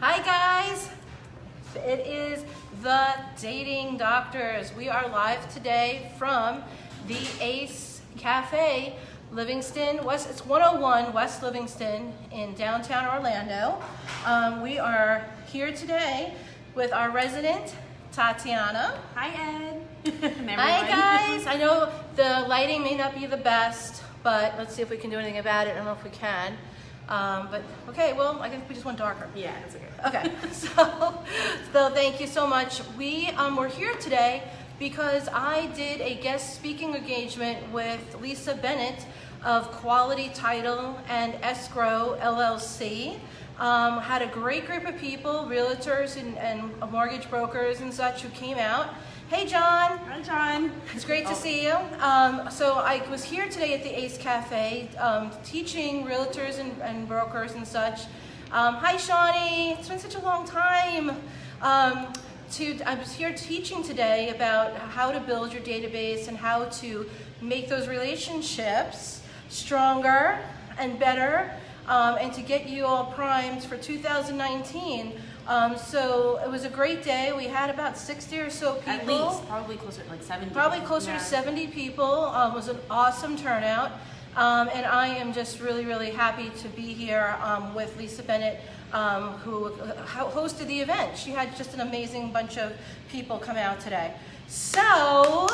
Hi guys, it is the Dating Doctors. We are live today from the Ace Cafe, Livingston, it's 101 West Livingston in downtown Orlando. We are here today with our resident, Tatiana. Hi Ed. Hi guys, I know the lighting may not be the best, but let's see if we can do anything about it. I don't know if we can. But okay, well, I think we just went darker. Yeah, it's okay. Okay, so thank you so much. We're here today because I did a guest speaking engagement with Lisa Bennett of Quality Title and Escrow LLC. Had a great group of people, realtors and mortgage brokers and such who came out. Hey John. Hi John. It's great to see you. So I was here today at the Ace Cafe teaching realtors and brokers and such. Hi Shawnee, it's been such a long time. I was here teaching today about how to build your database and how to make those relationships stronger and better and to get you all primed for 2019. So it was a great day. We had about 60 or so people. At least, probably closer to like 70. Probably closer to 70 people. It was an awesome turnout. And I am just really, really happy to be here with Lisa Bennett, who hosted the event. She had just an amazing bunch of people come out today. So,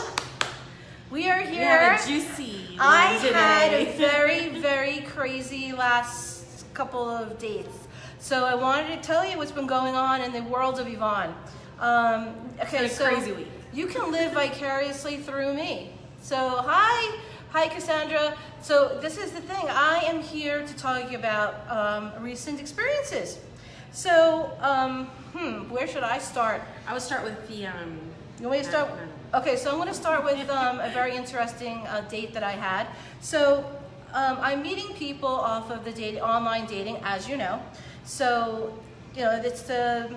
we are here. We had a juicy one I today. had a very, very crazy last couple of dates. So I wanted to tell you what's been going on in the world of Yvonne. Okay, it's been a crazy week. You can live vicariously through me. So hi Cassandra. So this is the thing. I am here to talk about recent experiences. So where should I start? I would start with the. You want me to start? Okay, so I'm going to start with a very interesting date that I had. So I'm meeting people off of the online dating, as you know. So, you know, it's the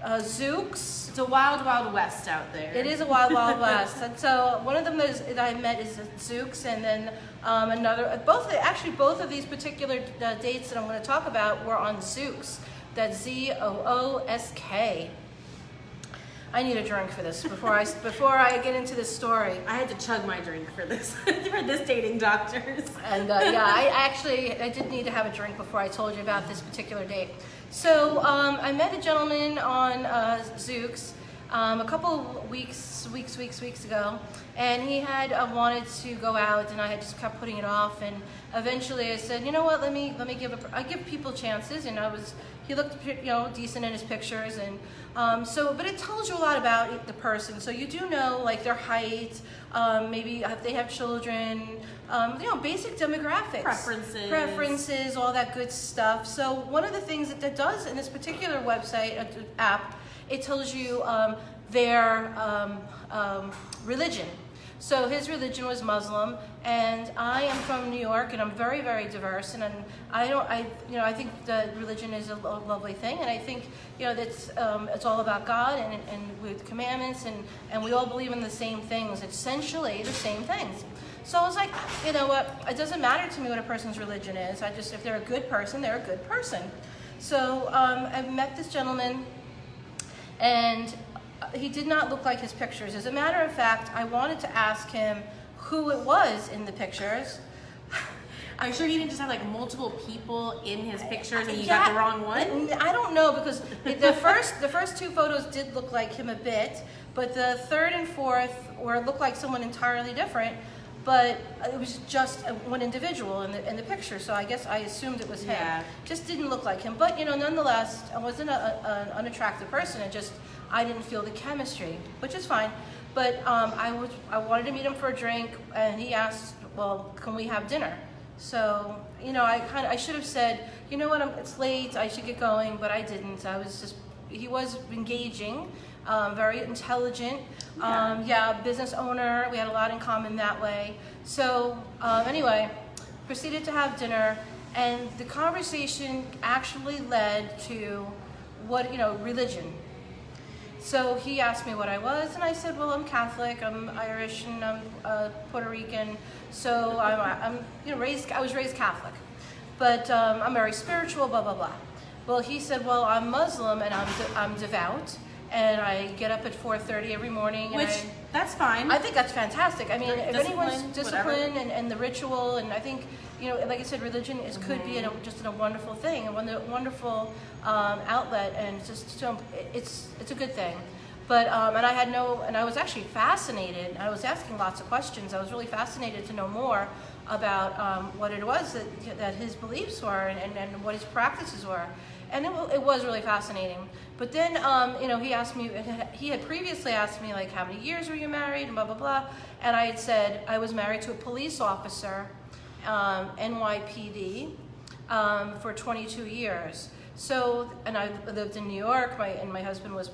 Zooks. It's a wild, wild west out there. It is a wild, wild west. And so one of them that I met is Zooks, and then another. Both of these particular dates that I'm going to talk about were on Zooks. That's Z-O-O-S-K. I need a drink for this before I get into this story. I had to chug my drink for this for this Dating Doctors. And yeah, I did need to have a drink before I told you about this particular date. So I met a gentleman on Zooks a couple weeks ago, and he had wanted to go out, and I had just kept putting it off. And eventually, I said, you know what? Let me I give people chances, and he looked decent in his pictures, and but it tells you a lot about the person. So you do know like their height, maybe if they have children, basic demographics, preferences, all that good stuff. So one of the things that that does in this particular website app, it tells you their religion. So his religion was Muslim, and I am from New York, and I'm very, very diverse, and I think that religion is a lovely thing, and I think that's it's all about God and with commandments, and we all believe in the same things, essentially the same things. So I was like, you know what? It doesn't matter to me what a person's religion is. If they're a good person, they're a good person. So I met this gentleman, and he did not look like his pictures. As a matter of fact, I wanted to ask him who it was in the pictures. Are you sure you didn't just have like multiple people in his pictures and you got the wrong one? I don't know, because the first two photos did look like him a bit, but the third and fourth looked like someone entirely different. But it was just one individual in the picture, so I guess I assumed it was him. Yeah. Just didn't look like him. But nonetheless, I wasn't an unattractive person. I didn't feel the chemistry, which is fine. But I wanted to meet him for a drink, and he asked, well, can we have dinner? So I should have said, you know what, it's late, I should get going, but I didn't. He was engaging. Very intelligent, business owner. We had a lot in common that way. So anyway, proceeded to have dinner, and the conversation actually led to religion. So he asked me what I was, and I said, well, I'm Catholic, I'm Irish, and I'm Puerto Rican. So I was raised Catholic, but I'm very spiritual, blah blah blah. Well, he said, well, I'm Muslim and I'm devout, and I get up at 4:30 every morning. And Which, that's fine. I think that's fantastic. I mean, if anyone's Discipline, discipline and the ritual, and I think, like I said, religion could be just a wonderful thing, and wonderful outlet, and it's a good thing. But and I was actually fascinated. I was asking lots of questions. I was really fascinated to know more about what it was that his beliefs were and what his practices were. And it was really fascinating. But then, he asked me, he had previously asked me, like, how many years were you married, and blah, blah, blah. And I had said I was married to a police officer, NYPD, for 22 years. So, and I lived in New York, and my husband was,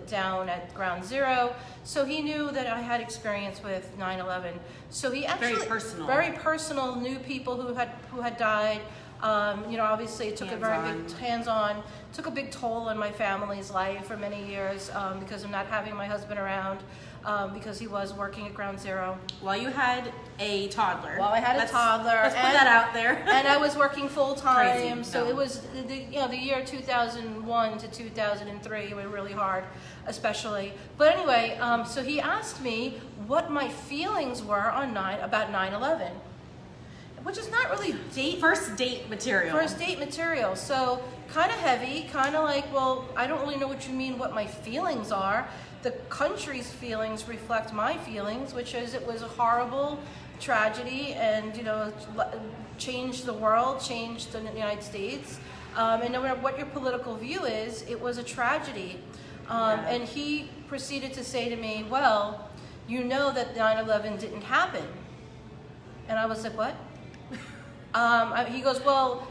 down at Ground Zero. So he knew that I had experience with 9/11. So he actually very personal, knew people who had died. Obviously it took took a big toll on my family's life for many years because of not having my husband around because he was working at Ground Zero. While you had a toddler. While I had a toddler. Let's put that out there. And I was working full time. Crazy. So it was the year 2001 to 2003 were really hard, especially. But anyway, so he asked me what my feelings were about 9/11. Which is not really first date material. So kind of heavy, kind of like, well, I don't really know what you mean, what my feelings are. The country's feelings reflect my feelings, which is it was a horrible tragedy, and changed the world, changed the United States, and no matter what your political view is, it was a tragedy. And he proceeded to say to me, well, that 9/11 didn't happen. And I was like, what? He goes, well,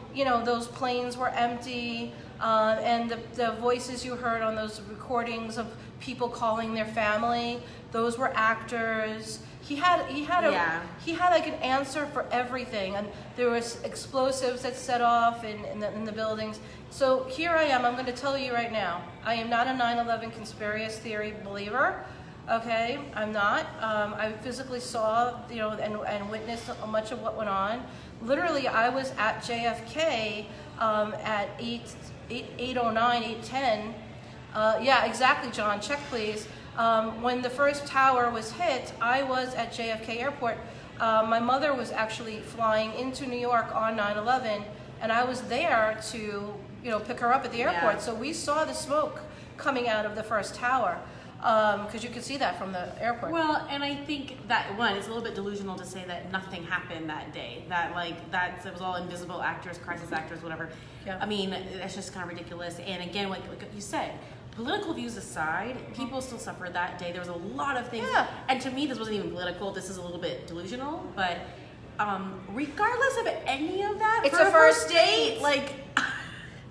those planes were empty, and the voices you heard on those recordings of people calling their family, those were actors. He had like an answer for everything, and there was explosives that set off in the buildings. So here I am. I'm going to tell you right now, I am not a 9/11 conspiracy theory believer. Okay, I'm not. I physically saw, and witnessed much of what went on. Literally, I was at JFK at 8:09, 8:10. Yeah, exactly, John. Check, please. When the first tower was hit, I was at JFK Airport. My mother was actually flying into New York on 9/11, and I was there to, pick her up at the airport. Yeah. So we saw the smoke coming out of the first tower. Because you could see that from the airport. Well, and I think that it's a little bit delusional to say that nothing happened that day. That it was all invisible actors, crisis actors, whatever. Yeah. I mean, that's just kind of ridiculous. And again, like you said, political views aside, people still suffered that day. There was a lot of things. Yeah. And to me, this wasn't even political. This is a little bit delusional. But regardless of any of that, it's a first date.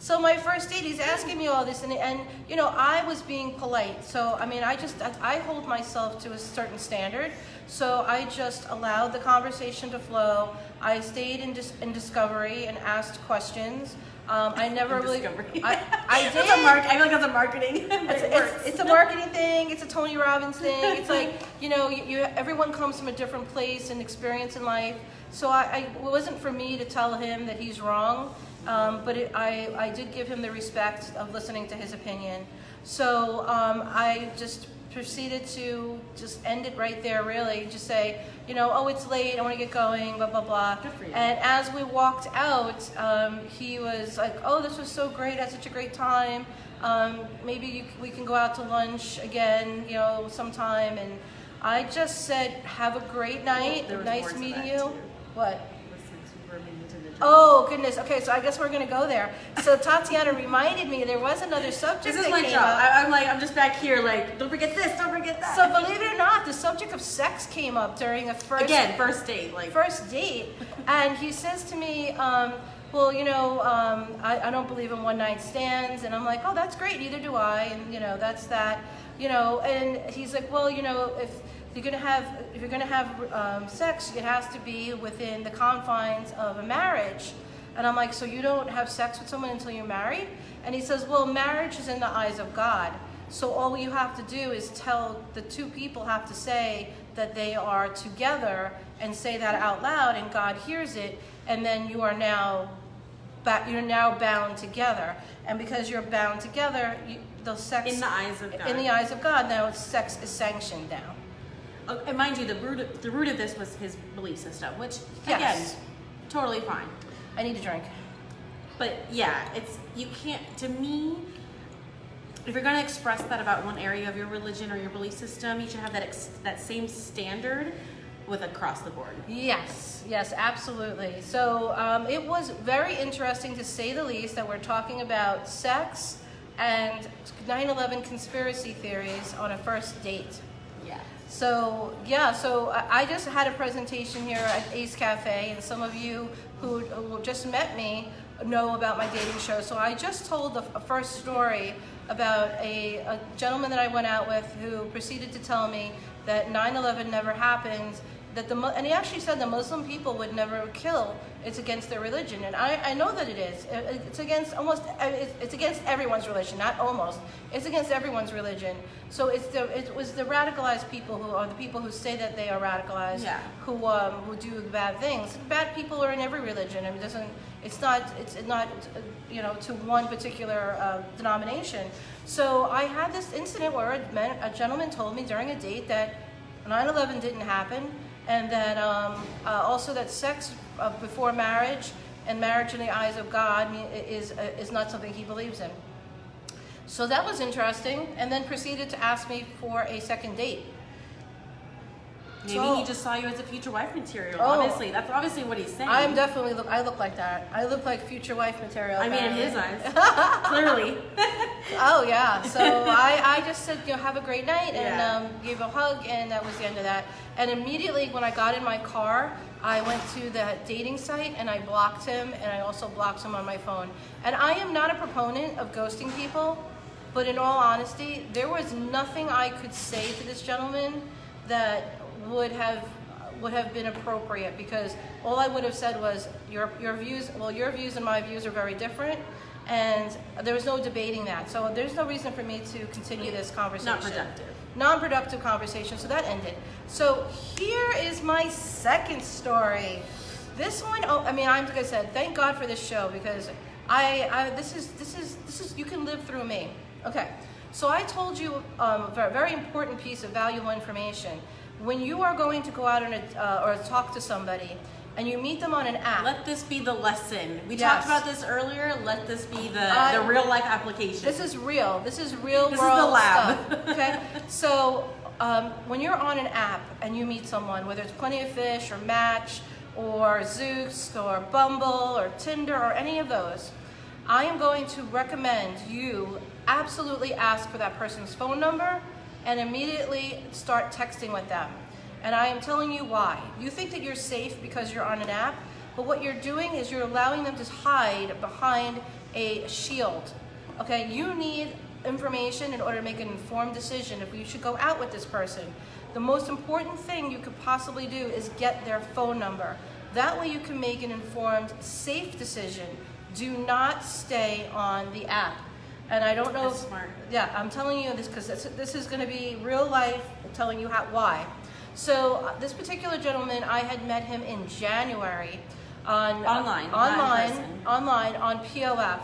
So my first date, he's asking me all this, and I was being polite. So I mean, I hold myself to a certain standard. So I just allowed the conversation to flow. I stayed in discovery and asked questions. I never really. Discovery. I did. I feel like that's a marketing. It's a marketing thing. It's a Tony Robbins thing. It's like everyone comes from a different place and experience in life. So it wasn't for me to tell him that he's wrong. But I did give him the respect of listening to his opinion. So I just proceeded to just end it right there, really. Just say, oh, it's late, I want to get going, blah, blah, blah. Good for you. And as we walked out, he was like, oh, this was so great, I had such a great time. Maybe we can go out to lunch again, sometime. And I just said, have a great night, nice meeting you. Too. What? Oh, goodness. Okay, so I guess we're going to go there. So Tatiana reminded me there was another subject. This is my job. I'm just back here don't forget this, don't forget that. So believe it or not, the subject of sex came up during a first date. First date. And he says to me, well, I don't believe in one-night stands. And I'm like, oh, that's great. Neither do I. And, that's that. And he's like, well, if you're gonna have sex, it has to be within the confines of a marriage. And I'm like, so you don't have sex with someone until you're married? And he says, well, marriage is in the eyes of God. So all you have to do is the two people have to say that they are together and say that out loud, and God hears it, and then you are now you're now bound together, and because you're bound together, the sex in the eyes of God. In the eyes of God, now sex is sanctioned now. And mind you, the root of this was his belief system, which again, Yes. totally fine. I need a drink. But yeah, you can't. To me, if you're going to express that about one area of your religion or your belief system, you should have that same standard with across the board. Yes, absolutely. So it was very interesting, to say the least, that we're talking about sex and 9/11 conspiracy theories on a first date. Yeah. So yeah, so I just had a presentation here at Ace Cafe, and some of you who just met me know about my dating show. So I just told the first story about a gentleman that I went out with who proceeded to tell me that 9/11 never happened, and he actually said the Muslim people would never kill. It's against their religion, and I know that it is. It's against it's against everyone's religion, not almost. It's against everyone's religion. So it was the radicalized people who are the people who say that they are radicalized, Yeah. who do bad things. Bad people are in every religion. I mean, it's not to one particular denomination. So I had this incident where a gentleman told me during a date that 9/11 didn't happen, and that also that sex before marriage and marriage in the eyes of God is not something he believes in. So that was interesting, and then proceeded to ask me for a second date. Maybe he just saw you as a future wife material. Oh. Obviously, that's obviously what he's saying. I look like that. I look like future wife material. I mean, in his eyes, clearly. Oh yeah. So I just said, have a great night, and Yeah. gave a hug, and that was the end of that. And immediately when I got in my car, I went to the dating site and I blocked him, and I also blocked him on my phone. And I am not a proponent of ghosting people, but in all honesty, there was nothing I could say to this gentleman that would have been appropriate, because all I would have said was your views and my views are very different, and there was no debating that. So there's no reason for me to continue this conversation. Not productive. Non-productive conversation. So that ended. So here is my second story. This one, like I said, thank God for this show, because this is you can live through me. Okay. So I told you a very important piece of valuable information. When you are going to go out or talk to somebody, and you meet them on an app. Let this be the lesson. We Yes. talked about this earlier. Let this be the real life application. This is real. This is real This world is the lab. stuff. Okay. So when you're on an app and you meet someone, whether it's Plenty of Fish or Match or Zoox or Bumble or Tinder or any of those, I am going to recommend you absolutely ask for that person's phone number and immediately start texting with them. And I am telling you why. You think that you're safe because you're on an app, but what you're doing is you're allowing them to hide behind a shield. Okay, you need information in order to make an informed decision if you should go out with this person. The most important thing you could possibly do is get their phone number. That way you can make an informed, safe decision. Do not stay on the app. And I don't know. That's smart. Yeah, I'm telling you this because this is going to be real life, telling you why. So this particular gentleman, I had met him in January Online, not in person. on POF.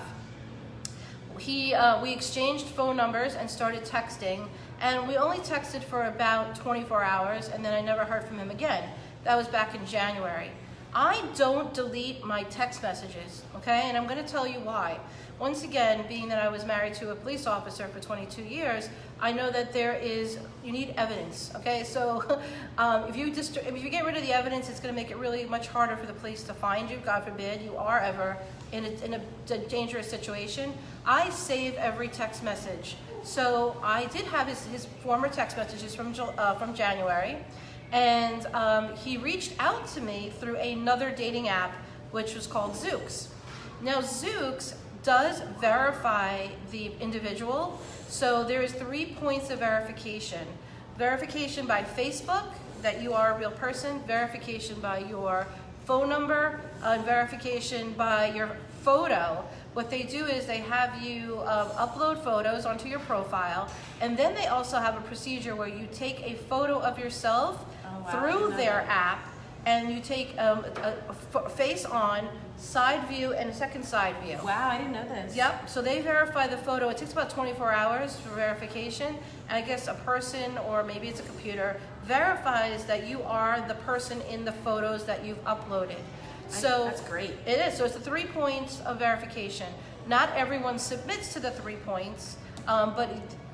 We exchanged phone numbers and started texting, and we only texted for about 24 hours, and then I never heard from him again. That was back in January. I don't delete my text messages, okay? And I'm going to tell you why. Once again, being that I was married to a police officer for 22 years, I know that you need evidence, okay? So if you get rid of the evidence, it's going to make it really much harder for the police to find you. God forbid you are ever in a dangerous situation. I save every text message. So I did have his former text messages from January, and he reached out to me through another dating app, which was called Zoox. Now Zoox does verify the individual. So there is 3 points of verification. Verification by Facebook, that you are a real person, verification by your phone number, and verification by your photo. What they do is they have you upload photos onto your profile, and then they also have a procedure where you take a photo of yourself through their app, and you take face on, side view, and a second side view. Wow, I didn't know this. Yep, so they verify the photo. It takes about 24 hours for verification. And I guess a person, or maybe it's a computer, verifies that you are the person in the photos that you've uploaded. So that's great. It is. So it's the 3 points of verification. Not everyone submits to the 3 points, but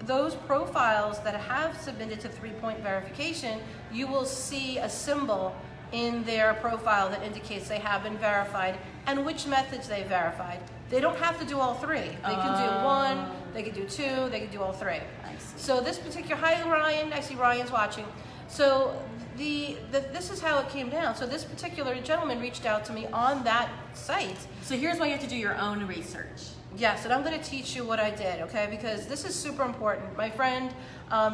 those profiles that have submitted to 3-point verification, you will see a symbol in their profile that indicates they have been verified and which methods they verified. They don't have to do all 3. They can do 1, they can do 2, they can do all 3. I see. So this particular, hi Ryan, I see Ryan's watching. So this is how it came down. So this particular gentleman reached out to me on that site. So here's why you have to do your own research. Yes, and I'm going to teach you what I did, okay? Because this is super important. My friend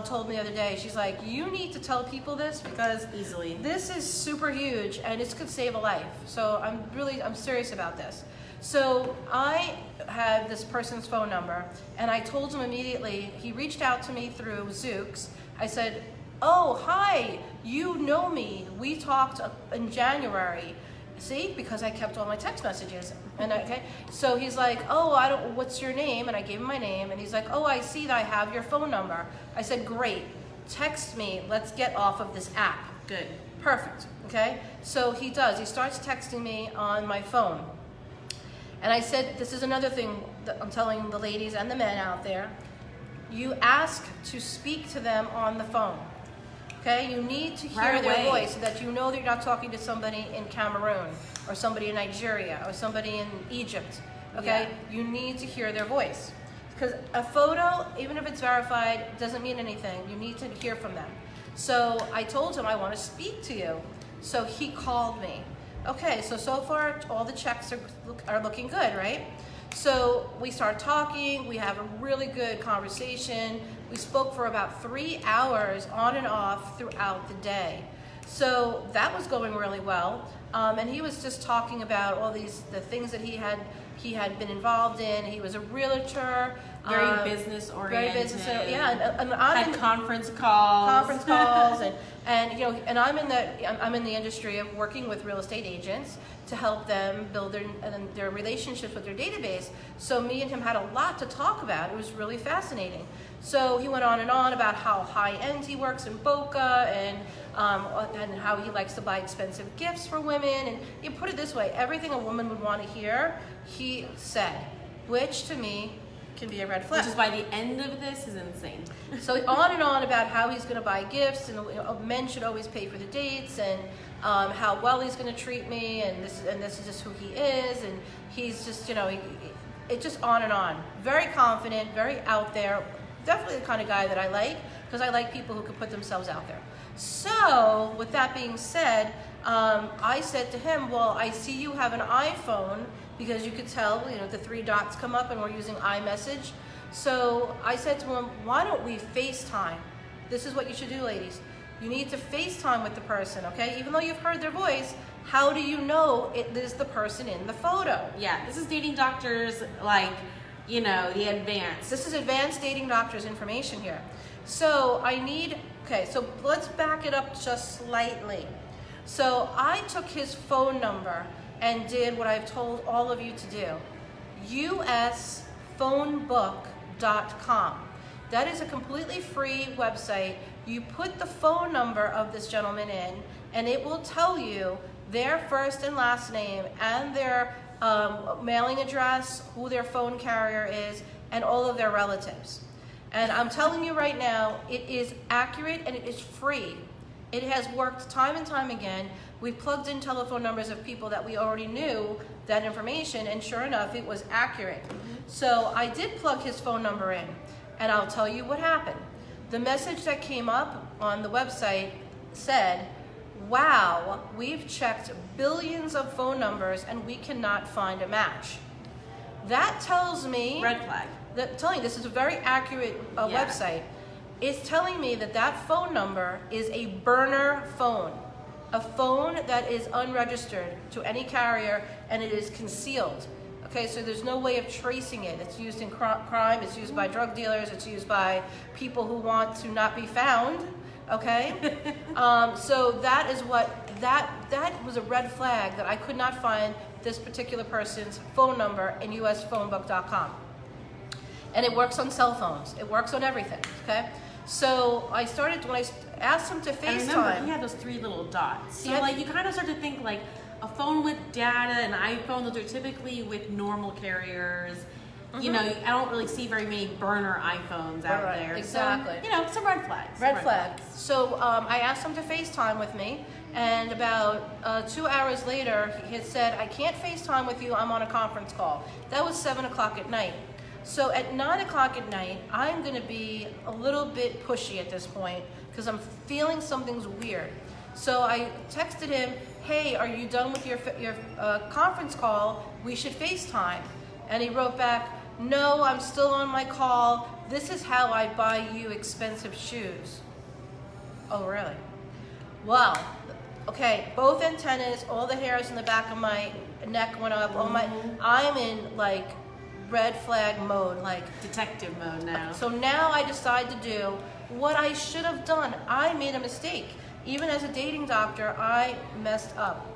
told me the other day, she's like, you need to tell people this because Easily. this is super huge and this could save a life. So I'm serious about this. So I had this person's phone number and I told him immediately, he reached out to me through Zoox. I said, oh, hi, you know me. We talked in January. See, because I kept all my text messages. And okay, so he's like, oh, what's your name? And I gave him my name. And he's like, oh, I see that I have your phone number. I said, great, text me. Let's get off of this app. Good. Perfect, okay? So he does. He starts texting me on my phone. And I said, this is another thing that I'm telling the ladies and the men out there. You ask to speak to them on the phone. Okay, you need to hear Right their away. voice so that you know that you're not talking to somebody in Cameroon or somebody in Nigeria or somebody in Egypt. Okay, you need to hear their voice because a photo, even if it's verified, doesn't mean anything. You need to hear from them. So I told him I want to speak to you. So he called me. Okay, so far all the checks are looking good, right? So we start talking, we have a really good conversation. We spoke for about 3 hours on and off throughout the day. So that was going really well. And he was just talking about all the things that he had been involved in. He was a realtor. Very business oriented. Very business, yeah. And had conference calls. And I'm in the industry of working with real estate agents to help them build their relationships with their database. So me and him had a lot to talk about. It was really fascinating. So he went on and on about how high end he works in Boca and how he likes to buy expensive gifts for women. And you put it this way, everything a woman would want to hear, he said, which to me can be a red flag. Which is why the end of this is insane. So on and on about how he's going to buy gifts and men should always pay for the dates and how well he's going to treat me and this is just who he is and he's just it's just on and on. Very confident, very out there. Definitely the kind of guy that I like because I like people who can put themselves out there. So with that being said, I said to him, well, I see you have an iPhone because you could tell, the 3 dots come up and we're using iMessage. So I said to him, why don't we FaceTime? This is what you should do, ladies. You need to FaceTime with the person, okay? Even though you've heard their voice, how do you know it is the person in the photo? Yeah, this is Dating Doctors, the advanced. This is advanced Dating Doctors information here. So so let's back it up just slightly. So I took his phone number and did what I've told all of you to do. usphonebook.com. That is a completely free website. You put the phone number of this gentleman in and it will tell you their first and last name and their mailing address, who their phone carrier is, and all of their relatives. And I'm telling you right now, it is accurate and it is free. It has worked time and time again. We plugged in telephone numbers of people that we already knew that information, and sure enough, it was accurate. So I did plug his phone number in, and I'll tell you what happened. The message that came up on the website said, wow, we've checked billions of phone numbers and we cannot find a match. That tells me... Red flag. This is a very accurate website. It's telling me that phone number is a burner phone. A phone that is unregistered to any carrier and it is concealed. Okay, so there's no way of tracing it. It's used in crime, it's used by drug dealers, it's used by people who want to not be found. Okay? So that is what that was a red flag that I could not find this particular person's phone number in usphonebook.com. And it works on cell phones. It works on everything, okay? So I started, when I asked him to FaceTime. And remember, he had those 3 little dots. So like you kind of start to think like a phone with data, an iPhone, those are typically with normal carriers. You know, I don't really see very many burner iPhones out there. Exactly. So, you know, some red flags. Red flags. So I asked him to FaceTime with me, and about 2 hours later, he had said, I can't FaceTime with you, I'm on a conference call. That was 7 o'clock at night. So at 9 o'clock at night, I'm gonna be a little bit pushy at this point, because I'm feeling something's weird. So I texted him, hey, are you done with your conference call? We should FaceTime. And he wrote back, no, I'm still on my call. This is how I buy you expensive shoes. Oh, really? Wow. Okay, both antennas, all the hairs in the back of my neck went up. I'm in like red flag mode, like detective mode now. So now I decide to do what I should have done. I made a mistake. Even as a dating doctor, I messed up.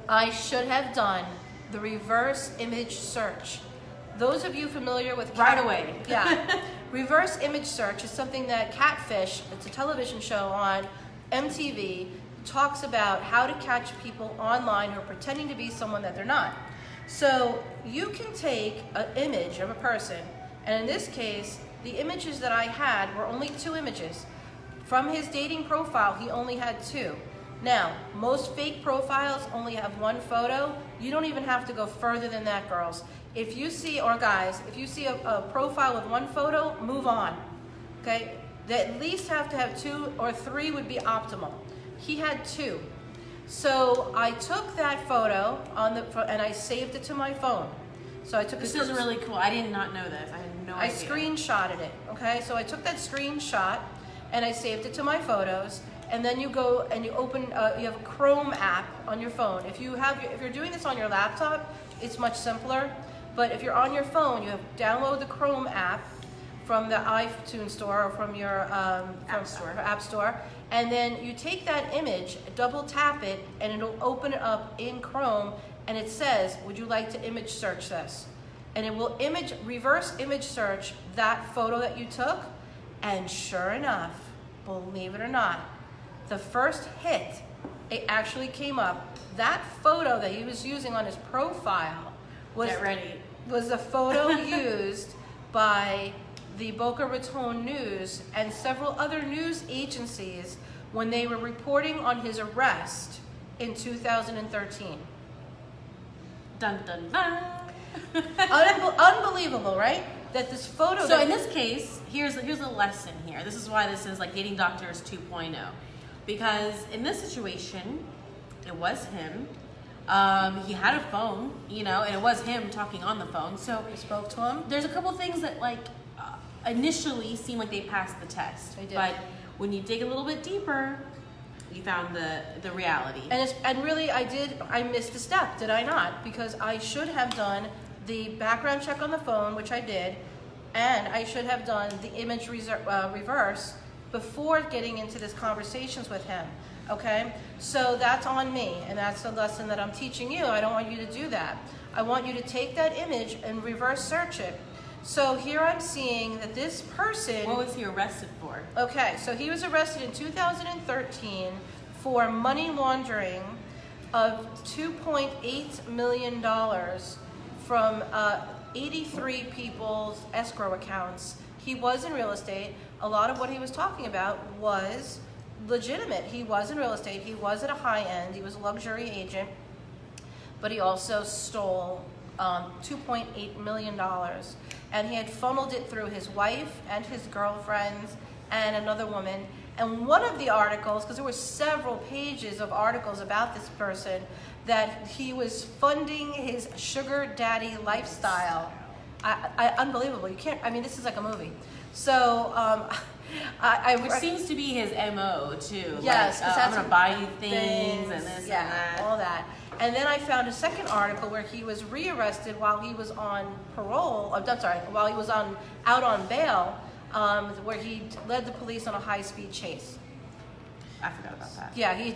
I should have done the reverse image search. Those of you familiar with right away. Yeah. Reverse image search is something that Catfish, it's a television show on MTV, talks about how to catch people online who are pretending to be someone that they're not. So you can take an image of a person, and in this case, the images that I had were only 2 images. From his dating profile, he only had 2. Now, most fake profiles only have 1 photo. You don't even have to go further than that, girls. If you see, or guys, if you see a profile with 1 photo, move on, okay? They at least have to have 2 or 3 would be optimal. He had 2. So I took that photo and I saved it to my phone. So I took This is really cool. I did not know this. I had no idea. I screenshotted it, okay? So I took that screenshot and I saved it to my photos. And then you go and you open, you have a Chrome app on your phone. If you're doing this on your laptop, it's much simpler. But if you're on your phone, you have download the Chrome app from the iTunes store or from your app store. And then you take that image, double tap it, and it'll open it up in Chrome. And it says, would you like to image search this? And it will reverse image search that photo that you took. And sure enough, believe it or not, the first hit, it actually came up. That photo that he was using on his profile was the photo used by the Boca Raton News and several other news agencies when they were reporting on his arrest in 2013. Dun dun dun. Unbelievable, right? That this photo. So in this case, here's a lesson here. This is why this is like Dating Doctors 2.0. Because in this situation, it was him. He had a phone, you know, and it was him talking on the phone. So we spoke to him. There's a couple things that like initially seem like they passed the test. They did. But when you dig a little bit deeper, you found the reality. And really, I missed a step, did I not? Because I should have done the background check on the phone, which I did, and I should have done the image reverse before getting into this conversations with him, okay? So that's on me, and that's the lesson that I'm teaching you. I don't want you to do that. I want you to take that image and reverse search it. So here I'm seeing that this person... What was he arrested for? Okay, so he was arrested in 2013 for money laundering of $2.8 million from 83 people's escrow accounts. He was in real estate. A lot of what he was talking about was legitimate. He was in real estate. He was at a high end. He was a luxury agent. But he also stole $2.8 million. And he had funneled it through his wife and his girlfriends and another woman. And one of the articles, because there were several pages of articles about this person, that he was funding his sugar daddy lifestyle. Unbelievable. You can't, I mean, this is like a movie. So, which seems to be his MO too. Yes, like, I'm going to buy you things and this and that. All that. And then I found a second article where he was rearrested while he was on parole. While he was out on bail, where he led the police on a high-speed chase. I forgot about that. Yeah, he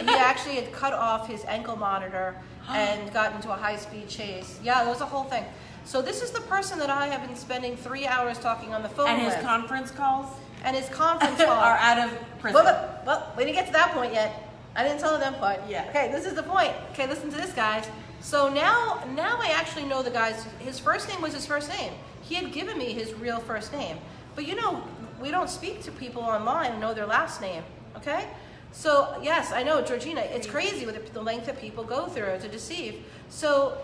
actually had cut off his ankle monitor and got into a high-speed chase. Yeah, it was a whole thing. So this is the person that I have been spending 3 hours talking on the phone And with. his conference calls And his conference call. are out of prison. Well, we didn't get to that point yet. I didn't tell them part. Yeah. Okay, this is the point. Okay, listen to this, guys. So now I actually know the guy's, his first name was his first name. He had given me his real first name. But you know, we don't speak to people online and know their last name, okay? So yes, I know, Georgina, it's crazy with the length that people go through to deceive. So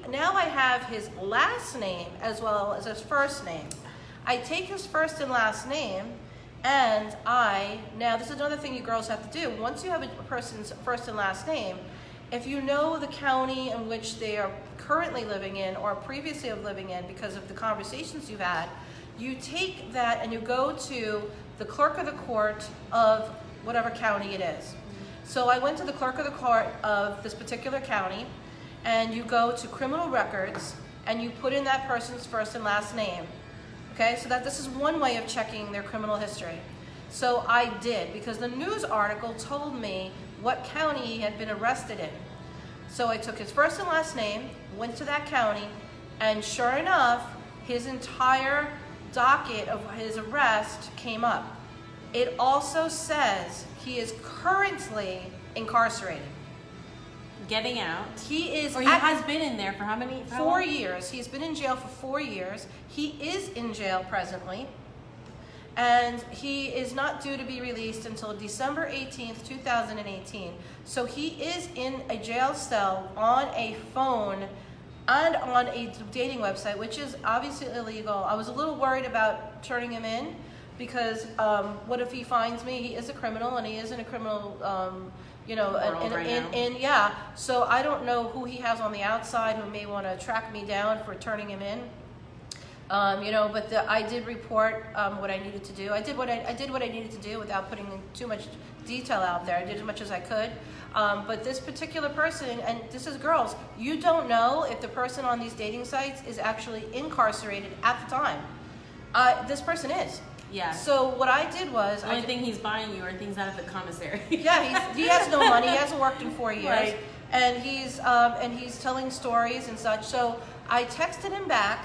now I have his last name as well as his first name. I take his first and last name, and now this is another thing you girls have to do. Once you have a person's first and last name, if you know the county in which they are currently living in or previously living in because of the conversations you've had, you take that and you go to the clerk of the court of whatever county it is. So I went to the clerk of the court of this particular county, and you go to criminal records and you put in that person's first and last name. Okay, so this is one way of checking their criminal history. So I did, because the news article told me what county he had been arrested in. So I took his first and last name, went to that county, and sure enough, his entire docket of his arrest came up. It also says he is currently incarcerated. Getting out. He is. Or he has been in there for how many? 4 years. He's been in jail for 4 years. He is in jail presently. And he is not due to be released until December 18th, 2018. So he is in a jail cell on a phone and on a dating website, which is obviously illegal. I was a little worried about turning him in because what if he finds me? He is a criminal, and he is in a criminal, yeah. So I don't know who he has on the outside who may want to track me down for turning him in. But I did report what I needed to do. I did what I needed to do without putting too much detail out there. I did as much as I could. But this particular person, and this is girls, you don't know if the person on these dating sites is actually incarcerated at the time. This person is. Yeah. So what I did was... The only thing he's buying you are things out of the commissary. Yeah, he has no money. He hasn't worked in 4 years. Right. And he's telling stories and such. So I texted him back,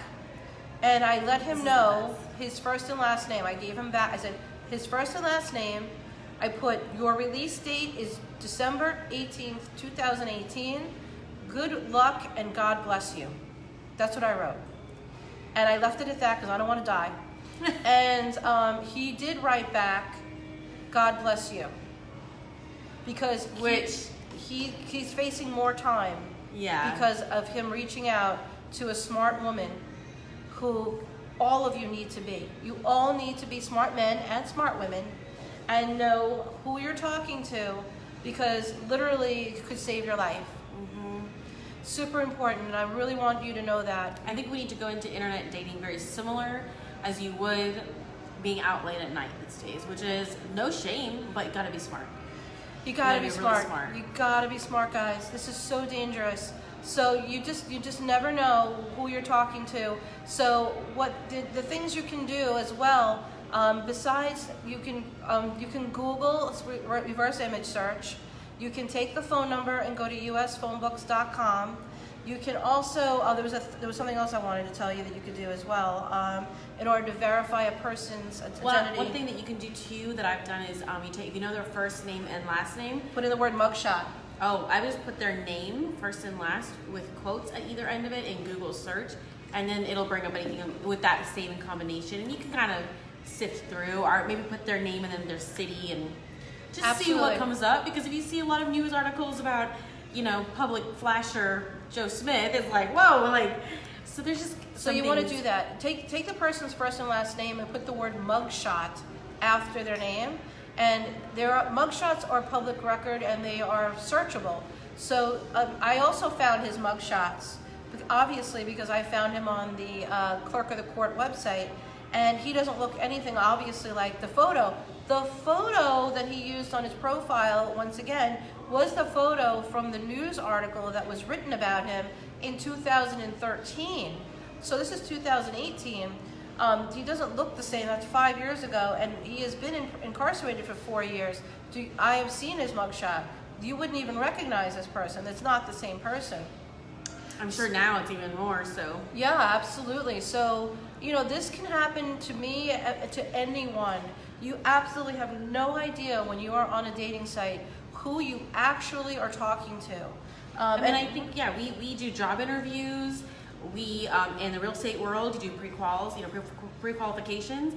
and I let him know his first and last name. I gave him back. I said, his first and last name. I put, your release date is December 18th, 2018. Good luck and God bless you. That's what I wrote. And I left it at that because I don't want to die. And he did write back, God bless you. Because he's facing more time. Yeah. Because of him reaching out to a smart woman who all of you need to be. You all need to be smart men and smart women and know who you're talking to, because literally it could save your life. Mm-hmm. Super important, and I really want you to know that. I think we need to go into internet dating very similar as you would being out late at night these days, which is no shame, but you gotta be smart. You gotta be smart. Really smart. You gotta be smart, guys. This is so dangerous. So you just never know who you're talking to. So what the things you can do as well, besides you can Google reverse image search. You can take the phone number and go to usphonebooks.com. You can also there was something else I wanted to tell you that you could do as well in order to verify a person's identity. Well, one thing that you can do too that I've done is if you know their first name and last name, put in the word mugshot. Oh, I just put their name first and last with quotes at either end of it in Google search, and then it'll bring up anything with that same combination, and you can kind of sift through, or maybe put their name and then their city and just Absolutely. see what comes up. Because if you see a lot of news articles about, public flasher Joe Smith, it's like, whoa, so there's just So you want to do that. Take the person's first and last name and put the word mugshot after their name. And mugshots are public record, and they are searchable. So I also found his mugshots, obviously, because I found him on the clerk of the court website, and he doesn't look anything obviously like the photo. The photo that he used on his profile, once again, was the photo from the news article that was written about him in 2013. So this is 2018. He doesn't look the same. That's 5 years ago, and he has been incarcerated for 4 years. I have seen his mugshot. You wouldn't even recognize this person. It's not the same person. I'm sure now it's even more so. Yeah, absolutely. So, this can happen to me, to anyone. You absolutely have no idea when you are on a dating site who you actually are talking to. And I think, we do job interviews. We, in the real estate world, you do pre-quals, pre-qualifications.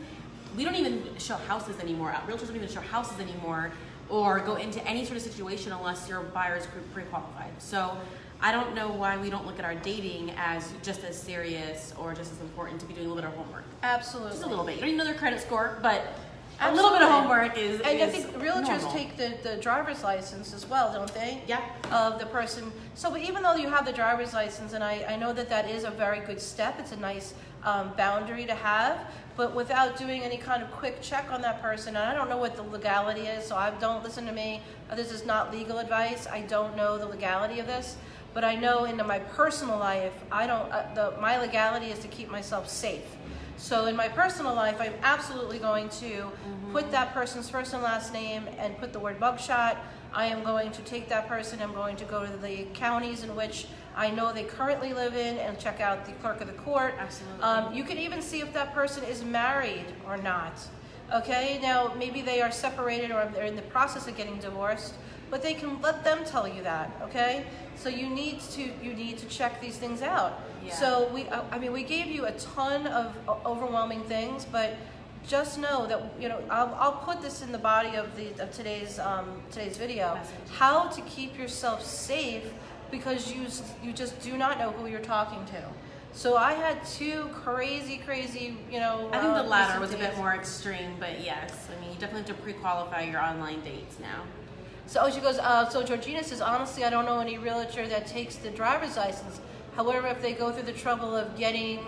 We don't even show houses anymore. Realtors don't even show houses anymore or go into any sort of situation unless your buyer is pre-qualified. So I don't know why we don't look at our dating as just as serious or just as important to be doing a little bit of homework. Absolutely. Just a little bit. You don't even know their credit score, but Absolutely. a little bit of homework is And is I think realtors normal. take the driver's license as well, don't they? Yeah. Of the person. So, but even though you have the driver's license, and I know that is a very good step, it's a nice boundary to have, but without doing any kind of quick check on that person, and I don't know what the legality is, so don't listen to me. This is not legal advice. I don't know the legality of this, but I know in my personal life, my legality is to keep myself safe. So in my personal life, I'm absolutely going to put that person's first and last name and put the word mugshot. I am going to take that person, I'm going to go to the counties in which I know they currently live in and check out the clerk of the court. Absolutely. You can even see if that person is married or not. Okay, now maybe they are separated or they're in the process of getting divorced, but they can let them tell you that, okay? So you need to check these things out. Yeah. So we gave you a ton of overwhelming things, but just know that I'll put this in the body of today's video. Message. How to keep yourself safe because you just do not know who you're talking to. So I had two crazy. I think the latter was a bit dates. more extreme, but yes, I mean you definitely have to pre-qualify your online dates now. So she goes, so Georgina says, honestly, I don't know any realtor that takes the driver's license. However, if they go through the trouble of getting,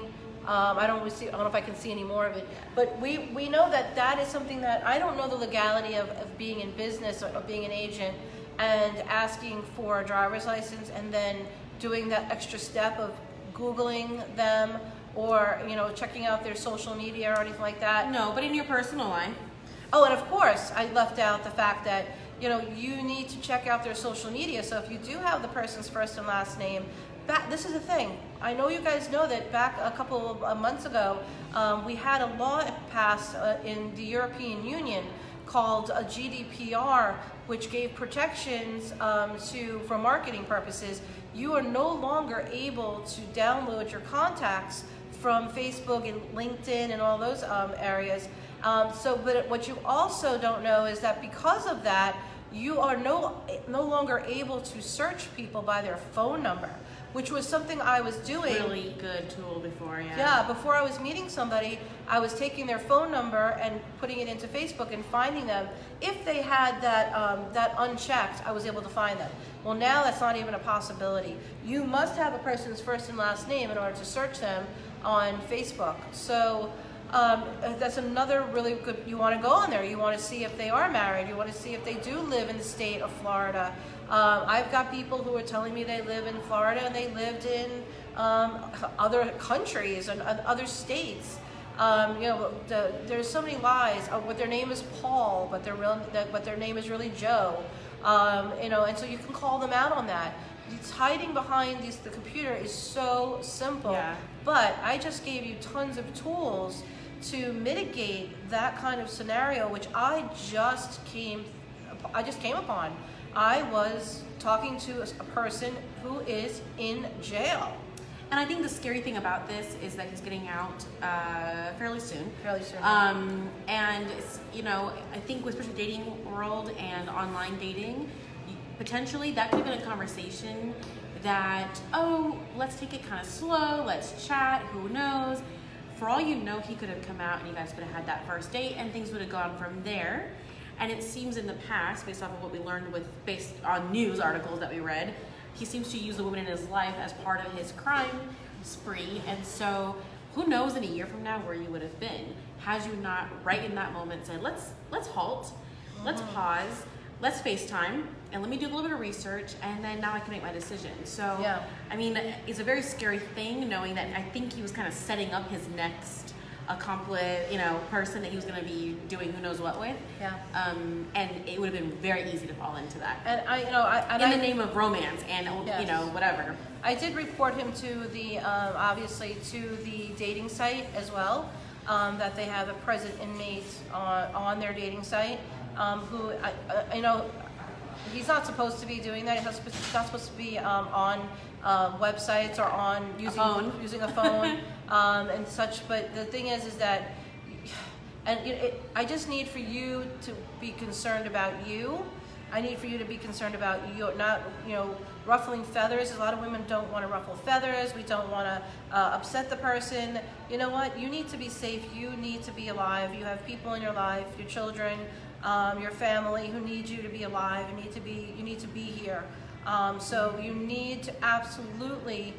I don't know if I can see any more of it, but we know that is something that I don't know the legality of being in business or of being an agent and asking for a driver's license and then doing that extra step of Googling them or, checking out their social media or anything like that. No, but in your personal life. Oh, and of course, I left out the fact that, you need to check out their social media. So if you do have the person's first and last name, this is the thing. I know you guys know that back a couple of months ago, we had a law passed in the European Union called a GDPR, which gave protections for marketing purposes. You are no longer able to download your contacts from Facebook and LinkedIn and all those areas. But what you also don't know is that because of that, you are no longer able to search people by their phone number, which was something I was doing. Really good tool before, yeah. Yeah, before I was meeting somebody, I was taking their phone number and putting it into Facebook and finding them. If they had that unchecked, I was able to find them. Well, now that's not even a possibility. You must have a person's first and last name in order to search them on Facebook. So that's another really good, you want to go on there. You want to see if they are married. You want to see if they do live in the state of Florida. I've got people who are telling me they live in Florida and they lived in other countries and other states. There's so many lies. What their name is Paul, but their name is really Joe. And so you can call them out on that. It's hiding behind the computer is so simple. Yeah. But I just gave you tons of tools to mitigate that kind of scenario, which I just came upon. I was talking to a person who is in jail. And I think the scary thing about this is that he's getting out fairly soon. And it's, I think especially dating world and online dating, potentially that could have been a conversation that, let's take it kind of slow, let's chat, who knows. For all you know, he could have come out and you guys could have had that first date and things would have gone from there. And it seems in the past, based off of what we learned based on news articles that we read, he seems to use the woman in his life as part of his crime spree. And so who knows in a year from now where you would have been had you not right in that moment said, let's halt, let's pause, let's FaceTime, and let me do a little bit of research, and then now I can make my decision. So, yeah. I mean, it's a very scary thing knowing that I think he was kind of setting up his next accomplished, person that he was going to be doing who knows what with. Yeah. And it would have been very easy to fall into that. And In the name of romance and, Yes. whatever. I did report him to the, obviously, to the dating site as well, that they have a present inmate on their dating site, who, he's not supposed to be doing that. He's not supposed to be on websites or on using a phone and such. But the thing is that, I just need for you to be concerned about you. I need for you to be concerned about you, not, ruffling feathers. A lot of women don't want to ruffle feathers. We don't want to upset the person. You know what? You need to be safe. You need to be alive. You have people in your life, your children, your family who need you to be alive. You need to be here. So you need to absolutely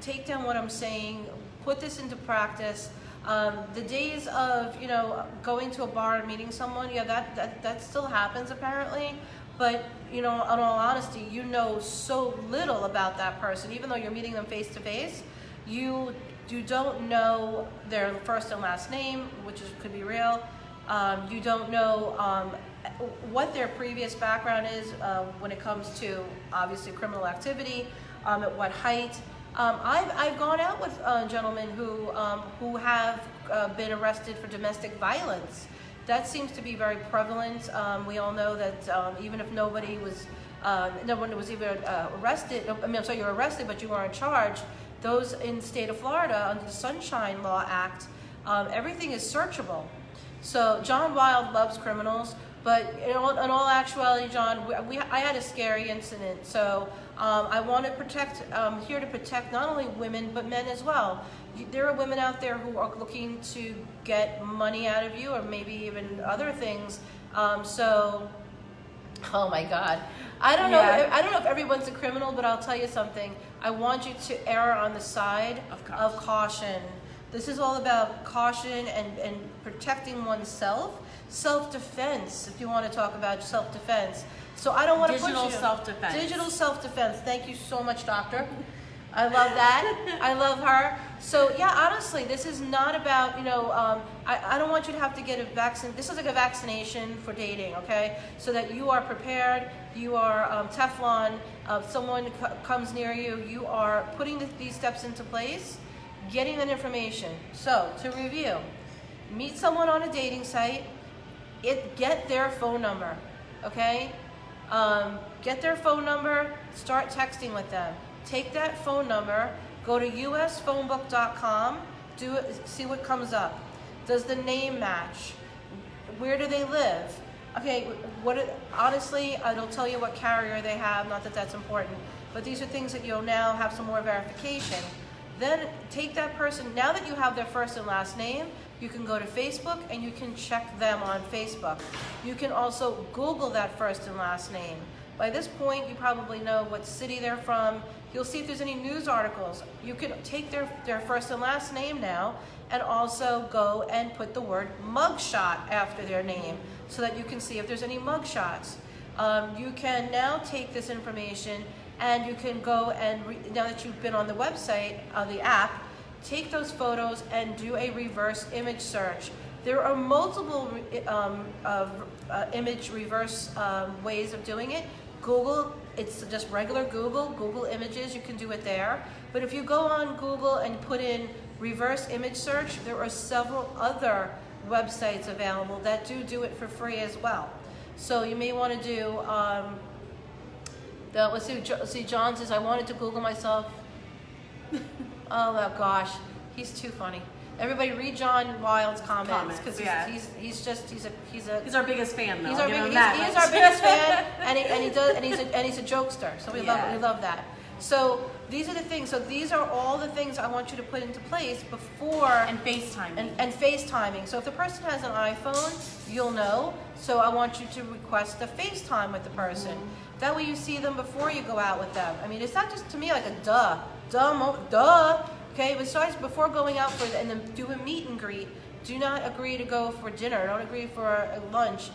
take down what I'm saying, put this into practice. The days of, going to a bar and meeting someone, that still happens apparently. But, in all honesty, you know so little about that person. Even though you're meeting them face to face, you don't know their first and last name, which could be real. You don't know what their previous background is when it comes to, obviously, criminal activity, at what height. I've gone out with gentlemen who have been arrested for domestic violence. That seems to be very prevalent. We all know that even if no one was even arrested. You're arrested, but you weren't charged. Those in the state of Florida under the Sunshine Law Act, everything is searchable. So John Wild loves criminals, but in all actuality, John, I had a scary incident. So I want to protect. Here to protect not only women but men as well. There are women out there who are looking to get money out of you, or maybe even other things. Oh my God, I don't know. I don't know if everyone's a criminal, but I'll tell you something. I want you to err on the side of caution. This is all about caution and protecting oneself. Self-defense, if you want to talk about self-defense. So I don't want to push you. Digital self-defense. Digital self-defense. Thank you so much, doctor. I love that. I love her. So yeah, honestly, this is not about, I don't want you to have to get a vaccine. This is like a vaccination for dating, okay? So that you are prepared, you are Teflon. Someone comes near you, you are putting these steps into place, getting that information. So to review, meet someone on a dating site, get their phone number, okay? Get their phone number, start texting with them. Take that phone number, go to usphonebook.com, see what comes up. Does the name match? Where do they live? Okay, honestly, it'll tell you what carrier they have, not that that's important, but these are things that you'll now have some more verification. Then take that person, now that you have their first and last name, you can go to Facebook and you can check them on Facebook. You can also Google that first and last name. By this point, you probably know what city they're from. You'll see if there's any news articles. You can take their first and last name now and also go and put the word mugshot after their name so that you can see if there's any mugshots. You can now take this information and you can go and, now that you've been on the website, the app, take those photos and do a reverse image search. There are multiple image reverse ways of doing it. Google, it's just regular Google Images, you can do it there. But if you go on Google and put in reverse image search, there are several other websites available that do it for free as well. So you may want to do, let's see, John says, I wanted to Google myself. Oh my gosh, he's too funny. Everybody read John Wild's comments because he's our biggest fan though. He is our biggest fan, and he's a jokester. So we love that. So these are the things. So these are all the things I want you to put into place before and FaceTiming. And FaceTiming. So if the person has an iPhone, you'll know. So I want you to request a FaceTime with the person. Mm-hmm. That way you see them before you go out with them. I mean, it's not just to me like a duh. Okay, besides, before going out and then do a meet and greet, do not agree to go for dinner. Don't agree for a lunch.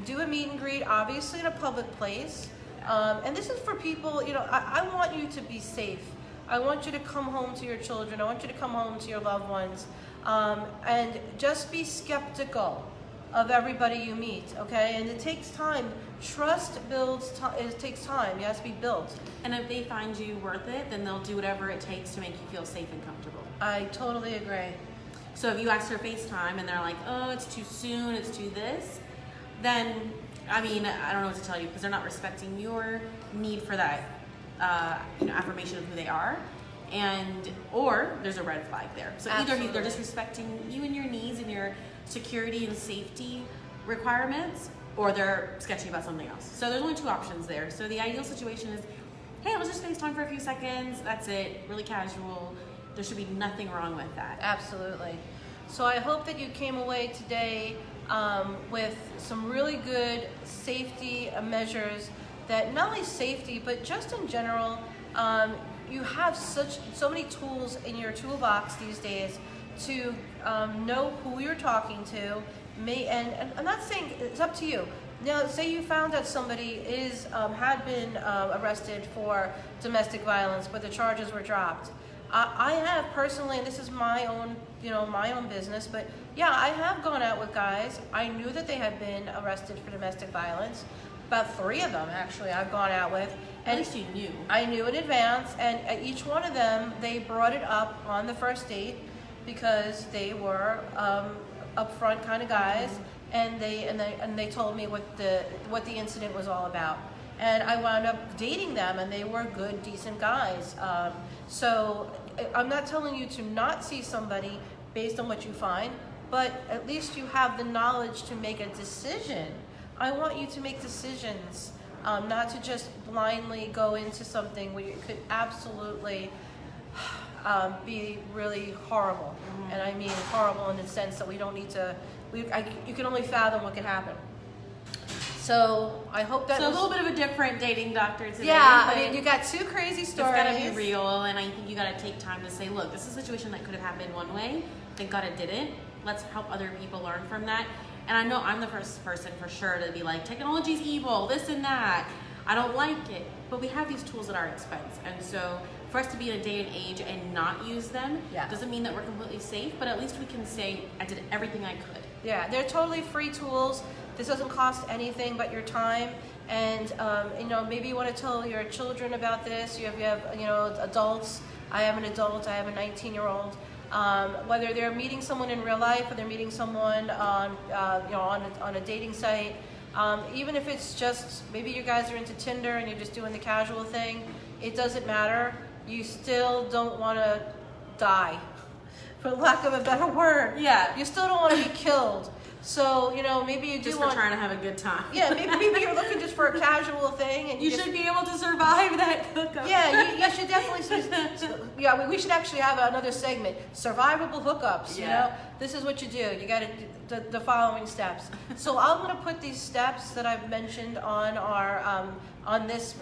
Do a meet and greet, obviously in a public place. And this is for people, I want you to be safe. I want you to come home to your children. I want you to come home to your loved ones. And just be skeptical of everybody you meet, okay? And it takes time. Trust it takes time. It has to be built. And if they find you worth it, then they'll do whatever it takes to make you feel safe and comfortable. I totally agree. So if you ask for FaceTime and they're like, oh, it's too soon, it's too this, then, I mean, I don't know what to tell you, because they're not respecting your need for that affirmation of who they are. Or there's a red flag there. So either they're disrespecting you and your needs and your security and safety requirements, or they're sketchy about something else. So there's only two options there. So the ideal situation is, hey, let's just FaceTime for a few seconds. That's it. Really casual. There should be nothing wrong with that. Absolutely. So I hope that you came away today with some really good safety measures that not only safety, but just in general, you have so many tools in your toolbox these days to know who you're talking to. And I'm not saying, it's up to you. Now, say you found that somebody had been arrested for domestic violence, but the charges were dropped. I have personally, and this is my own business, but yeah, I have gone out with guys. I knew that they had been arrested for domestic violence. About 3 of them, actually, I've gone out with. At least you knew. I knew in advance, and at each one of them, they brought it up on the first date because they were upfront kind of guys, and they told me what the incident was all about. And I wound up dating them, and they were good, decent guys. So I'm not telling you to not see somebody based on what you find, but at least you have the knowledge to make a decision. I want you to make decisions, not to just blindly go into something where it could absolutely be really horrible. Mm-hmm. And I mean horrible in the sense that we don't need to, you can only fathom what can happen. So I hope that a little bit of a different dating doctor today. Yeah, I mean, you got 2 crazy stories. It's gotta be real, and I think you gotta take time to say, look, this is a situation that could have happened one way. Thank God it didn't. Let's help other people learn from that. And I know I'm the first person for sure to be like, technology's evil, this and that. I don't like it. But we have these tools at our expense. And so for us to be in a day and age and not use them doesn't mean that we're completely safe, but at least we can say, I did everything I could. Yeah, they're totally free tools. This doesn't cost anything but your time. And maybe you want to tell your children about this. You have adults. I have an adult. I have a 19-year-old. Whether they're meeting someone in real life or they're meeting someone on a dating site, even if it's just maybe you guys are into Tinder and you're just doing the casual thing, it doesn't matter. You still don't want to die, for lack of a better word. Yeah. You still don't want to be killed. So, maybe you do just for trying to have a good time. Yeah, maybe you're looking just for a casual thing. And you should be able to survive that hookup. Yeah, you should definitely. Yeah, we should actually have another segment, survivable hookups. Yeah. This is what you do. You got to do the following steps. So I'm going to put these steps that I've mentioned on our on this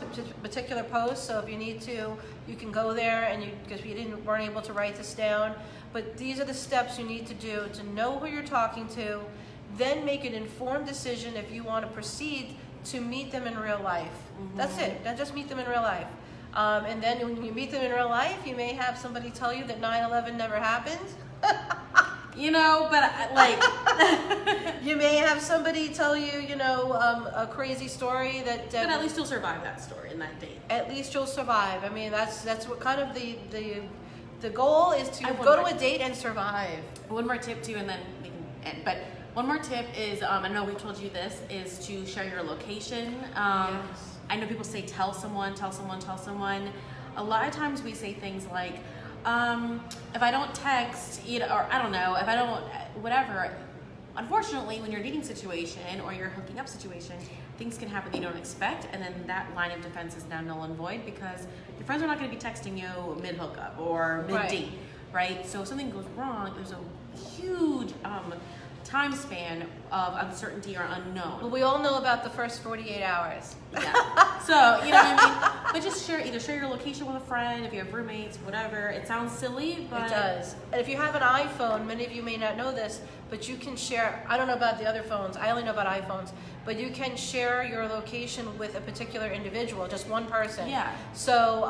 particular post. So if you need to, you can go there, and because we weren't able to write this down. But these are the steps you need to do to know who you're talking to. Then make an informed decision if you want to proceed to meet them in real life. Mm-hmm. That's it. Then just meet them in real life. And then when you meet them in real life, you may have somebody tell you that 9/11 never happened. But like... You may have somebody tell you, a crazy story that... but at least you'll survive that story in that date. At least you'll survive. I mean, that's what kind of the goal is, to go to a date and survive. One more tip too, and then we can end. But one more tip is, I know we told you this, is to share your location. Yes. I know people say tell someone. A lot of times we say things like, if I don't text, or I don't know, if I don't, whatever. Unfortunately, when you're in a dating situation or you're hooking up situation, things can happen that you don't expect, and then that line of defense is now null and void because your friends are not going to be texting you mid-hookup or mid-date, right? So if something goes wrong, there's a huge time span of uncertainty or unknown. Well, we all know about the first 48 hours. Yeah. So, you know what I mean? But just either share your location with a friend, if you have roommates, whatever. It sounds silly, but It does. And if you have an iPhone, many of you may not know this, but you can share, I don't know about the other phones, I only know about iPhones, but you can share your location with a particular individual, just one person. Yeah. So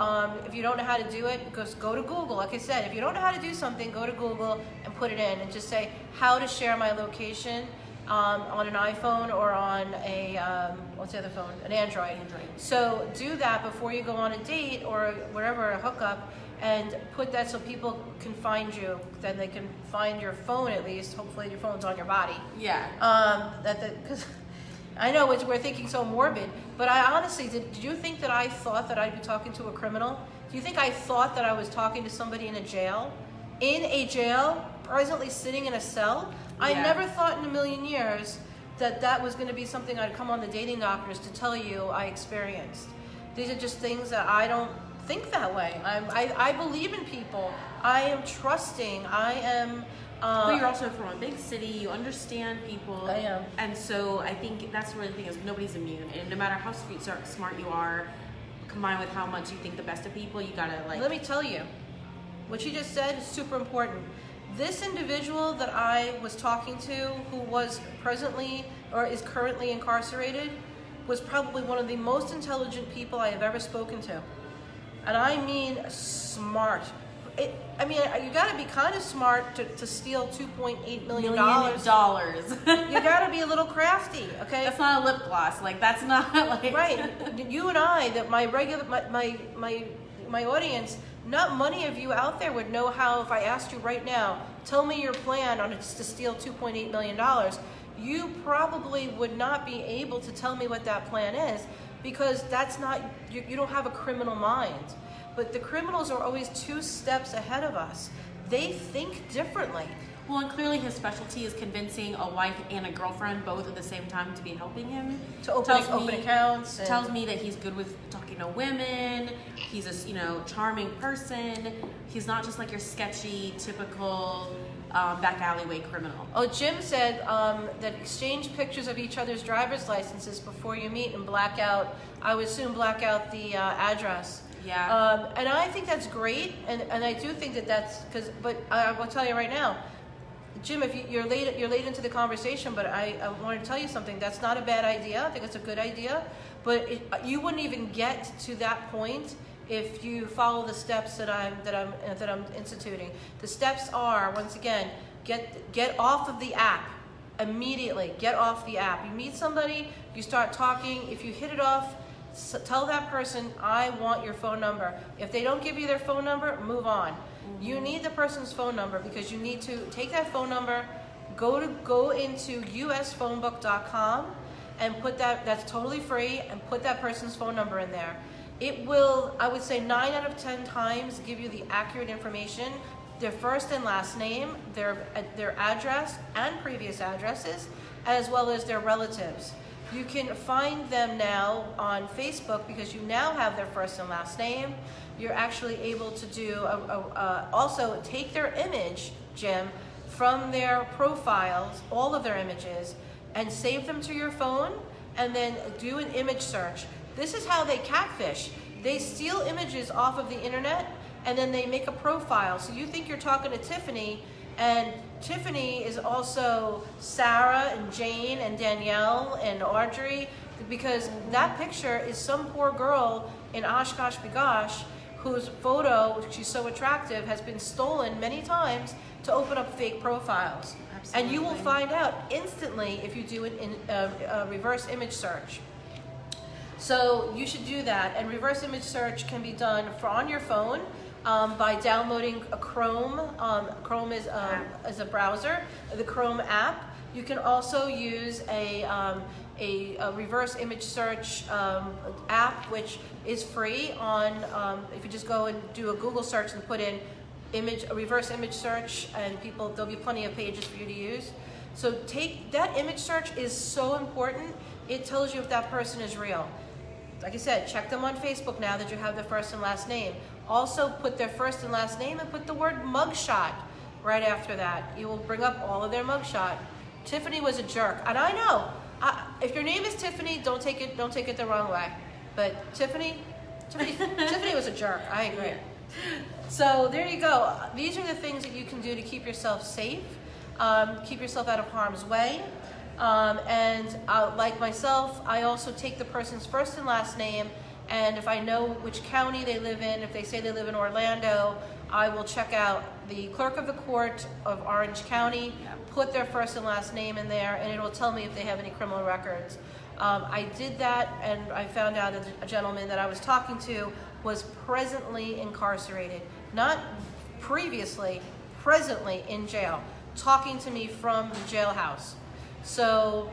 if you don't know how to do it, just go to Google. Like I said, if you don't know how to do something, go to Google and put it in and just say how to share my location on an iPhone or on a, what's the other phone? An Android. So do that before you go on a date or wherever, a hookup, and put that so people can find you. Then they can find your phone at least. Hopefully your phone's on your body. yeah. Because I know we're thinking so morbid, but I honestly, did you think that I thought that I'd be talking to a criminal? Do you think I thought that I was talking to somebody in a jail? In a jail, presently sitting in a cell? I Yeah. never thought in a million years that that was going to be something I'd come on the Dating Doctors to tell you I experienced. These are just things that I don't think that way. I believe in people. I am trusting. I am... But you're also from a big city, you understand people. I am. And so I think that's really the thing is nobody's immune. And no matter how smart you are, combined with how much you think the best of people, you gotta like... Let me tell you, what you just said is super important. This individual that I was talking to, who was presently or is currently incarcerated, was probably one of the most intelligent people I have ever spoken to. And I mean smart. You gotta be kind of smart to steal $2.8 million. $1 million. You gotta be a little crafty, okay? That's not a lip gloss. Like that's not like Right. You and I, that my audience, not many of you out there would know how, if I asked you right now, tell me your plan on to steal $2.8 million, you probably would not be able to tell me what that plan is, because that's not, you don't have a criminal mind. But the criminals are always 2 steps ahead of us. They think differently. Well, and clearly his specialty is convincing a wife and a girlfriend both at the same time to be helping him. To open accounts. And Tells me that he's good with talking to women. He's a charming person. He's not just like your sketchy, typical back alleyway criminal. Oh, Jim said that exchange pictures of each other's driver's licenses before you meet and black out, I would assume black out the address. Yeah. And I think that's great, and I do think but I will tell you right now, Jim, if you're late into the conversation, but I wanted to tell you something. That's not a bad idea. I think it's a good idea, but you wouldn't even get to that point if you follow the steps that I'm instituting. The steps are, once again, get off of the app immediately. Get off the app. You meet somebody, you start talking. If you hit it off, tell that person, I want your phone number. If they don't give you their phone number, move on. Mm-hmm. You need the person's phone number because you need to take that phone number, go into usphonebook.com and put that's totally free, and put that person's phone number in there. It will, I would say 9 out of 10 times, give you the accurate information, their first and last name, their address and previous addresses, as well as their relatives. You can find them now on Facebook because you now have their first and last name. You're actually able to do also take their image, Jim, from their profiles, all of their images, and save them to your phone, and then do an image search. This is how they catfish. They steal images off of the internet, and then they make a profile. So you think you're talking to Tiffany, and Tiffany is also Sarah and Jane and Danielle and Audrey, because that picture is some poor girl in Oshkosh B'gosh whose photo, she's so attractive, has been stolen many times to open up fake profiles. Absolutely. And you will find out instantly if you do a reverse image search. So you should do that, and reverse image search can be done on your phone by downloading a Chrome. Chrome is a browser, the Chrome app. You can also use a reverse image search app, which is free on, if you just go and do a Google search and put in a reverse image search, and there'll be plenty of pages for you to use. So that image search is so important. It tells you if that person is real. Like I said, check them on Facebook now that you have their first and last name. Also put their first and last name and put the word mugshot right after that. You will bring up all of their mugshot Tiffany was a jerk, and I know. If your name is Tiffany, don't take it the wrong way. But Tiffany was a jerk. I agree. Yeah. So there you go. These are the things that you can do to keep yourself safe, keep yourself out of harm's way. And like myself, I also take the person's first and last name, and if I know which county they live in, if they say they live in Orlando, I will check out the clerk of the court of Orange County, put their first and last name in there, and it'll tell me if they have any criminal records. I did that, and I found out that a gentleman that I was talking to was presently incarcerated. Not previously, presently in jail, talking to me from the jailhouse. So,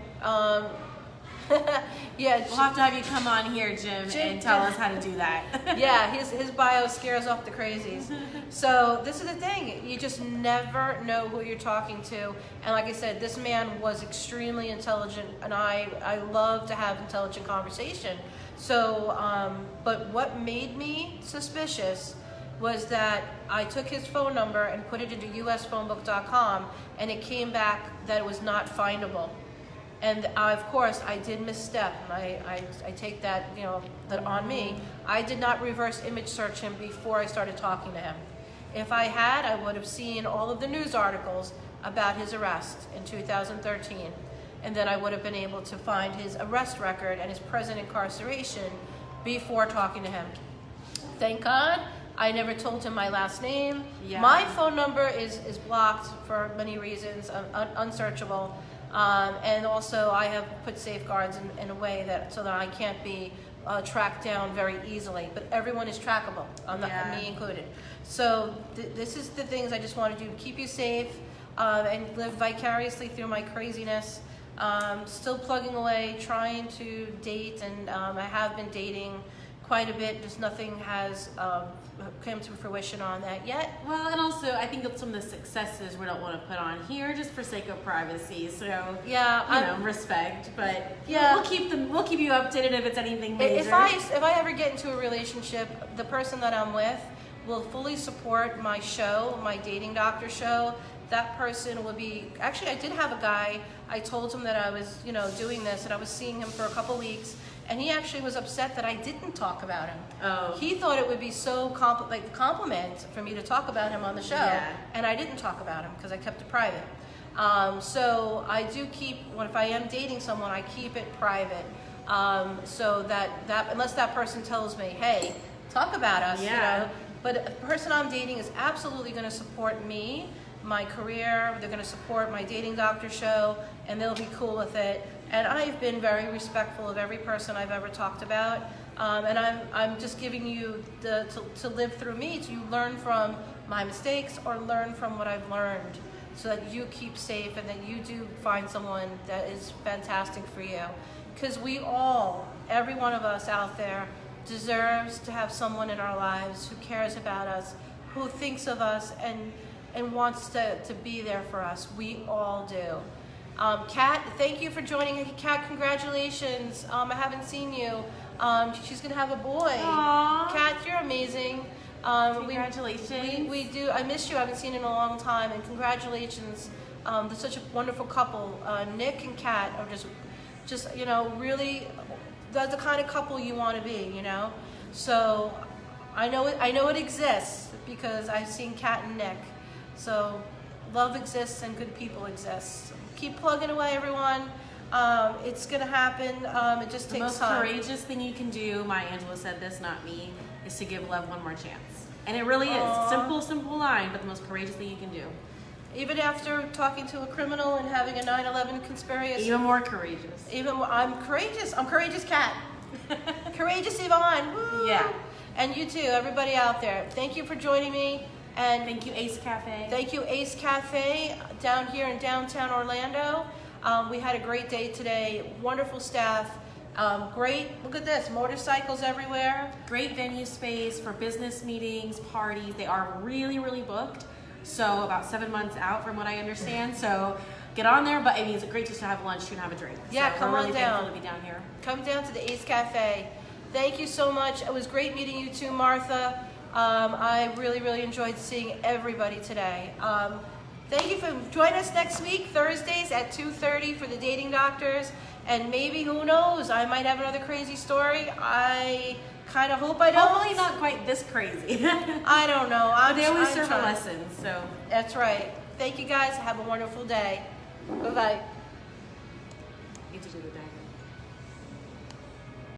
yeah. We'll have to have you come on here, Jim, and tell us how to do that. Yeah, his bio scares off the crazies. So this is the thing, you just never know who you're talking to. And like I said, this man was extremely intelligent, and I love to have intelligent conversation. So, but what made me suspicious was that I took his phone number and put it into usphonebook.com, and it came back that it was not findable. And of course, I did misstep, and I take that, that on me. I did not reverse image search him before I started talking to him. If I had, I would have seen all of the news articles about his arrest in 2013, and then I would have been able to find his arrest record and his present incarceration before talking to him. Thank God, I never told him my last name. Yeah. My phone number is blocked for many reasons, unsearchable. And also I have put safeguards in a way so that I can't be tracked down very easily. But everyone is trackable, me included. So this is the things I just want to do to keep you safe and live vicariously through my craziness. Still plugging away, trying to date, and I have been dating quite a bit. Just nothing has come to fruition on that yet. Well, and also I think some of the successes we don't want to put on here just for sake of privacy. So yeah, respect, but yeah, we'll keep you updated if it's anything major. If I ever get into a relationship, the person that I'm with will fully support my show, my dating doctor show. That person will be, actually I did have a guy, I told him that I was, doing this, and I was seeing him for a couple weeks, and he actually was upset that I didn't talk about him. Oh. He thought it would be so compliment for me to talk about him on the show, and I didn't talk about him because I kept it private. So I do keep, if I am dating someone, I keep it private, so that unless that person tells me, hey, talk about us, But the person I'm dating is absolutely going to support me, my career. They're going to support my dating doctor show, and they'll be cool with it. And I've been very respectful of every person I've ever talked about. And I'm just giving you to live through me, to learn from my mistakes or learn from what I've learned, so that you keep safe and that you do find someone that is fantastic for you. Because every one of us out there deserves to have someone in our lives who cares about us, who thinks of us and wants to be there for us. We all do. Kat, thank you for joining. Kat, congratulations. I haven't seen you. She's gonna have a boy. Aww. Kat, you're amazing. Congratulations. We do. I missed you. I haven't seen you in a long time, and congratulations. They're such a wonderful couple. Nick and Kat are just really, that's the kind of couple you want to be. So I know it exists because I've seen Kat and Nick. So love exists and good people exist. Keep plugging away, everyone. It's gonna happen. It just takes time. The most courageous thing you can do, Maya Angelou said this, not me, is to give love one more chance. And it really is. Simple line, but the most courageous thing you can do. Even after talking to a criminal and having a 9/11 conspiracy. Even more courageous. I'm courageous. I'm courageous, Kat. Courageous Yvonne. Woo! Yeah. And you too, everybody out there. Thank you for joining me. And thank you, Ace Cafe. Thank you, Ace Cafe, down here in downtown Orlando. We had a great day today. Wonderful staff. Great, look at this, motorcycles everywhere. Great venue space for business meetings, parties. They are really, really booked. So about 7 months out from what I understand. So get on there, but I mean, it's great just to have lunch and have a drink. Yeah, so come we're on really down. thankful to be down here. Come down to the Ace Cafe. Thank you so much. It was great meeting you too, Martha. I really, really enjoyed seeing everybody today. Thank you for joining us next week, Thursdays at 2:30 for the Dating Doctors. And maybe, who knows, I might have another crazy story. I kind of hope I don't. Hopefully not quite this crazy. I don't know. They always I'm serve a trying. lesson, so. That's right. Thank you guys. Have a wonderful day. Bye-bye. Need to do the diagram.